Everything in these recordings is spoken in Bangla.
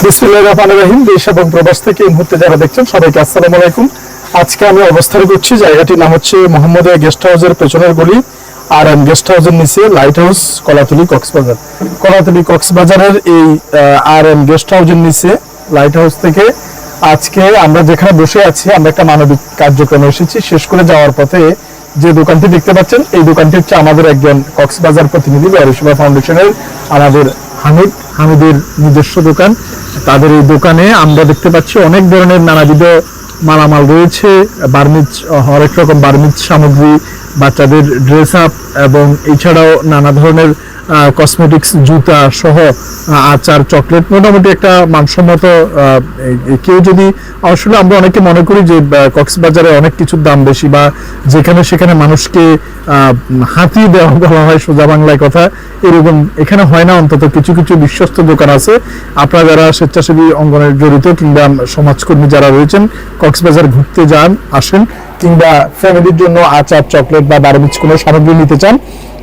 বিসমিল্লাহির রহমানির রহিম। দেশ এবং প্রবাস থেকে এই মুহূর্তে যারা দেখছেন সবাইকে আসসালামু আলাইকুম। আজকে আমি অবস্থান করছি, জায়গাটির নাম হচ্ছে মোহাম্মদিয়া গেস্ট হাউসের পেছনের গলি আর এম গেস্ট হাউসের নিচে লাইট হাউস, কলাতলী, কক্সবাজার। কলাতলী কক্সবাজারের এই আর এম গেস্ট হাউসের নিচে লাইট হাউস থেকে আজকে আমরা যেখানে বসে আছি, আমরা একটা মানবিক কার্যক্রমে এসেছি। শেষ করে যাওয়ার পথে যে দোকানটি দেখতে পাচ্ছেন, এই দোকানটি হচ্ছে আমাদের একজন কক্সবাজার প্রতিনিধি বয়রিসভা ফাউন্ডেশনের আমাদের হামিদের নিজস্ব দোকান। তাদের এই দোকানে আমরা দেখতে পাচ্ছি অনেক ধরনের নানাবিধ মালামাল রয়েছে, বার্মিজ, হরেক রকম বার্মিজ সামগ্রী, বাচ্চাদের ড্রেস আপ এবং এছাড়াও নানা ধরনের কসমেটিক্স, জুতা সহ আচার, চকলেট, মোটামুটি একটা মানসম্মত। কেউ যদি আসলে আমরা অনেকে মনে করি যে কক্সবাজারে অনেক কিছুর দাম বেশি বা যেখানে সেখানে মানুষকে হাতিয়ে দেওয়া বলা হয়, সোজা বাংলায় কথা, এরকম এখানে হয় না। অন্তত কিছু কিছু বিশ্বস্ত দোকান আছে। আপনারা যারা স্বেচ্ছাসেবী অঙ্গনে জড়িত কিংবা সমাজকর্মী যারা রয়েছেন, কক্সবাজার ঘুরতে যান, আসেন, কিংবা ফ্যামিলির জন্য আচার, চকলেট বা বারবিজ কোনো সামগ্রী নিতে চান,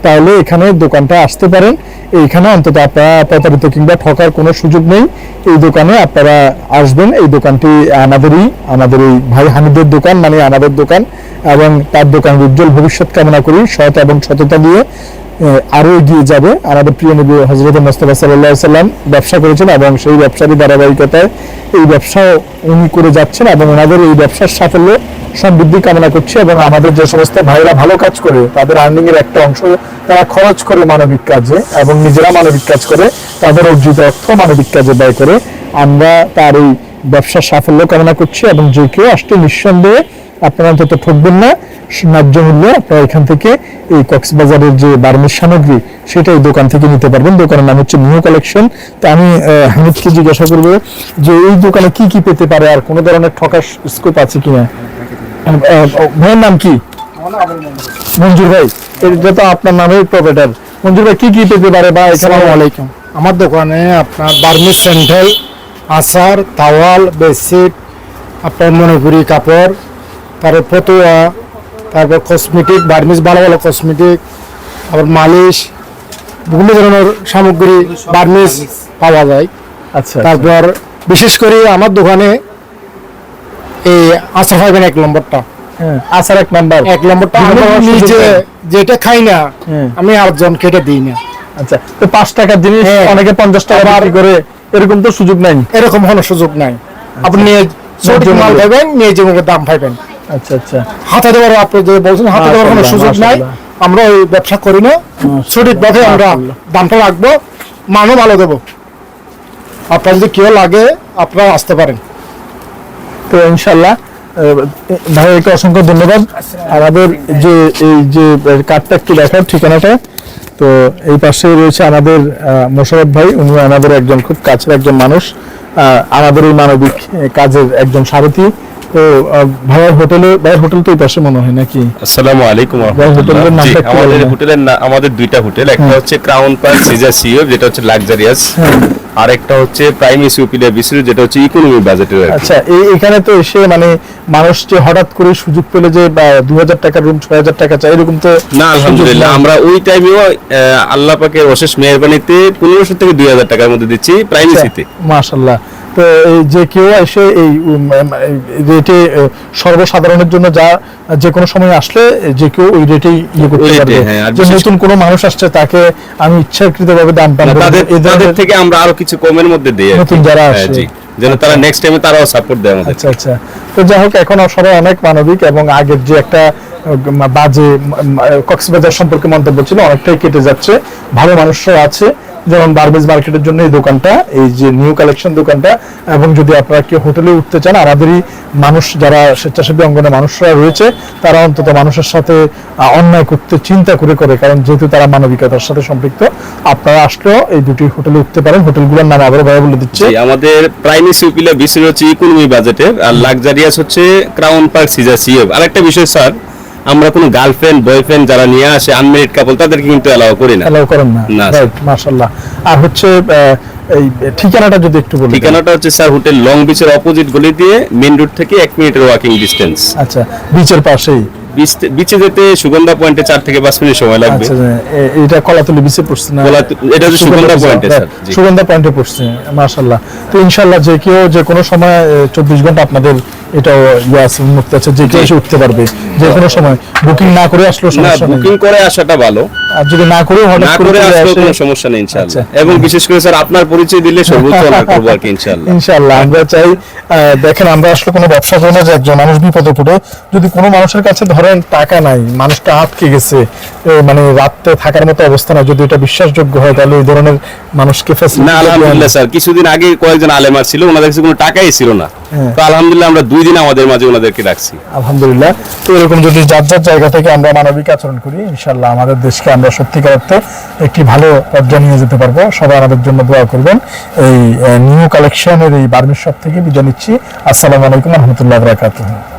তাহলে এখানে দোকানটা আসতে পারেন। এইখানে অন্তত আপনারা প্রতারিত কিংবা ঠকার কোনো সুযোগ নেই। এই দোকানে আপনারা আসবেন। এই দোকানটি আমাদের এই ভাই হামিদের দোকান, মানে আমাদের দোকান, এবং তার দোকানের উজ্জ্বল ভবিষ্যৎ কামনা করি। সৎ এবং সততা দিয়ে আরো এগিয়ে যাবে। আমাদের প্রিয় নবী হযরত মুস্তাফা সাল্লাল্লাহু আলাইহি সাল্লাম ব্যবসা করেছেন এবং সেই ব্যবসারই ধারাবাহিকতায় এই ব্যবসাও উনি করে যাচ্ছেন এবং ওনাদের এই ব্যবসার সাফল্য সমৃদ্ধি কামনা করছি। এবং আমাদের যে সমস্ত ভাইরা ভালো কাজ করে, তাদের আর্নিং এর একটা অংশ তারা খরচ করে মানবিক কাজে এবং নিজেরা মানবিক কাজ করে, তাদের অর্জিত অর্থ মানবিক কাজে ব্যয় করে। আমরা তার এই ব্যবসার সাফল্য কামনা করছি এবং যে কেউ আসতে নিঃসন্দেহে আপনারা অন্তত ঠকবেন না। ন্যায্য মূল্যে আপনারা এখান থেকে এই কক্সবাজারের যে বার্মিজ সামগ্রী, সেটা এই দোকান থেকে নিতে পারবেন। দোকানের নাম হচ্ছে নিউ কালেকশন। তো আমি হামিদকে জিজ্ঞাসা করবো যে এই দোকানে কি কি পেতে পারে আর কোনো ধরনের ঠকার স্কোপ আছে কিনা। ভাইয়ের নাম কি? মঞ্জুর ভাই। এটা তো আপনার নামের প্রোপাইটার। মঞ্জুর ভাই, কি কি পেতে পারে? বা আসসালামু আলাইকুম। আমার দোকানে আপনার বার্মিজ স্যান্ডেল, আচার, তাওয়াল, বেডশিট, আপনার মণিপুরি কাপড়, তারপর ফতুয়া, তারপর কসমেটিক, বার্মিজ ভালো ভালো কসমেটিক, আবার মালিশ, বিভিন্ন ধরনের সামগ্রী বার্মিজ পাওয়া যায়। আচ্ছা। তারপর বিশেষ করে আমার দোকানে এই আচার পাইবেন 1 নম্বরটা। আচার 1 নম্বরটা আমি নিজে যেটা খাই না, আমি আরেকজন কেটে দিই না। আচ্ছা। তো 5 টাকার জিনিস অনেকে 50 টাকা বিক্রি করে, এরকম তো সুযোগ নাই। এরকম কোনো সুযোগ নাই। আপনি সঠিক মাল পাবেন, নিয়ে যে দাম পাইবেন। আচ্ছা আচ্ছা। হাতে দেওয়ার, আপনি যে বলছেন হাতে দেওয়ার কোনো সুযোগ নাই। আমরা ওই ব্যবসা করি না, সঠিকভাবে আমরা দামটা রাখবো, মানও ভালো দেবো। আপনার যদি কেউ লাগে আপনারা আসতে পারেন। তো ইনশাল্লাহ ভাইকে অসংখ্য ধন্যবাদ। আমাদের যে এই যে কার্ডটা একটু দেখার, ঠিকানাটা তো এই পাশে রয়েছে আমাদের মোশাররফ ভাই। উনি আমাদের একজন খুব কাছের একজন মানুষ, আমাদের এই মানবিক কাজের একজন সারথি। তো ভাইয়ের হোটেল তো এই পাশে মনে হয় নাকি? আসসালামু আলাইকুম। আমাদের 2টা হোটেল, একটা হচ্ছে ক্রাউন পার্ক সিজার সিও, যেটা হচ্ছে লাক্সারিয়াস, আর একটা হচ্ছে প্রাইম ইউপিডিয়া বিসিরু, যেটা হচ্ছে ইকোনমি বাজেটের। আচ্ছা। এখানে তো এসে মানে মানুষ যে হঠাৎ করে সুযোগ পেলে যে 2000 টাকার রুম 6000 টাকা চাই, এরকম তো না। আলহামদুলিল্লাহ, আমরা ওই টাইমেও আল্লাহ পাকের অশেষ মেহেরবানিতে 1500 থেকে 2000 টাকার মধ্যে দিচ্ছি প্রাইমেসিতে। মাশাআল্লাহ। তো যে কেউ এসে এই রেটে সর্বসাধারণের জন্য যে কোনো সময় আসলে যে কেউ ওই রেটেই করতে পারবে। যে নতুন কোনো মানুষ আসছে তাকে আমি ইচ্ছাকৃতভাবে দাম পাবো, তাদের থেকে আমরা আরো কিছু কমের মধ্যে দিই নতুন যারা আসে, যেন তারা নেক্সট টাইমে তারাও সাপোর্ট দেয় আমাদের। আচ্ছা আচ্ছা। তো যাই হোক, এখন সবাই অনেক মানবিক এবং আগের যে একটা বাজে কক্সবাজার সম্পর্কে মন্তব্য ছিল, অনেকটাই কেটে যাচ্ছে। ভালো মানুষরা আছে, যেমন বার্মিজ মার্কেটের জন্য এই দোকানটা, এই যে নিউ কালেকশন দোকানটা। এবং যদি আপনারা কেউ হোটেলে উঠতে চান, আমাদেরই মানুষ যারা স্বেচ্ছাসেবী অঙ্গনে মানুষরা রয়েছে, তারা অন্তত মানুষের সাথে অন্যায় করতে চিন্তা করে, কারণ যেহেতু তারা মানবিকতার সাথে সম্পৃক্ত। আপনারা আসলেও এই দুটি হোটেলে উঠতে পারেন। হোটেলগুলোর নাম আবারও ভাইয়া বলে দিচ্ছি। আমাদের প্রাইমি ইউপিডিয়া বিসিরু হচ্ছে ইকোনমি বাজেটের, আর লাক্সারিয়াস হচ্ছে ক্রাউন পার্ক সিজার সিও। আরেকটা বিষয় স্যার, আমরা কোনো গার্লফ্রেন্ড বয়ফ্রেন্ড যারা নিয়ে আসে আনমেরিড কাপল, তাদেরকে কিন্তু অ্যালাউ করি না। অ্যালাউ করেন না? রাইট, মাশাআল্লাহ। আর হচ্ছে এই ঠিকানাটা যদি একটু বলেন। ঠিকানাটা হচ্ছে স্যার হোটেল লং বিচের অপোজিট গলি দিয়ে, মেইন রোড থেকে 1 মিনিটের ওয়াকিং ডিসটেন্স। আচ্ছা, বিচের পাশেই? বিচে যেতে সুগন্ধা পয়েন্টে 4 থেকে 5 মিনিট সময় লাগবে। আচ্ছা এটা কলাতলি বিচে পড়ছে না? এটা হচ্ছে সুগন্ধা পয়েন্টে স্যার। জি। সুগন্ধা পয়েন্টে পড়ছে, মাশাআল্লাহ। তো ইনশাআল্লাহ যে কেউ যে কোনো সময় 24 ঘন্টা আপনাদের এটাও আছে, উন্মুক্ত আছে, যে কেউ এসে উঠতে পারবে যে কোনো সময়, বুকিং না করে আসলেও না, সমস্যা নেই। বুকিং করে আসাটা ভালো, আর যদি না করে হঠাৎ না করে করে চলে আসলেও আসে- কোনো সমস্যা নেই ইনশাআল্লাহ। আচ্ছা। এবং বিশেষ করে স্যার আপনার পরিচয় দিলে সর্বোচ্চ অনার করবো আর কি ইনশাআল্লাহ। ইনশাআল্লাহ আমরা চাই। দেখেন আমরা আসলে কোনো ব্যবসা করি না যে একজন মানুষ বিপদে পড়ে, যদি কোনো মানুষের কাছে ধরেন টাকা নাই, মানুষটা আটকে গেছে, মানে রাতে থাকার মতো অবস্থা না, যদি এটা বিশ্বাসযোগ্য হয় তাহলে এই ধরনের মানুষকে না facility আলহামদুলিল্লাহ স্যার, কিছুদিন আগে কয়েকজন আলেমার ছিল, ওনাদের কাছে কোনো টাকাই ছিল না, হ্যাঁ। তো আলহামদুলিল্লাহ আমরা 2 দিন আমাদের মাঝে ওনাদেরকে রাখছি। আলহামদুলিল্লাহ। তো এরকম যদি যার যার জায়গা থেকে আমরা মানবিক আচরণ করি, ইনশাআল্লাহ আমাদের দেশকে আমরা সত্যিকার অর্থে একটি ভালো পর্যায়ে নিয়ে যেতে পারবো। সবাই আমাদের জন্য দোয়া করবেন। এই নিউ কালেকশনের এই বার্মিজ শপ থেকে বিদায় নিচ্ছি। আসসালামু আলাইকুম ওয়া রাহমাতুল্লাহি ওয়া বারাকাতুহু।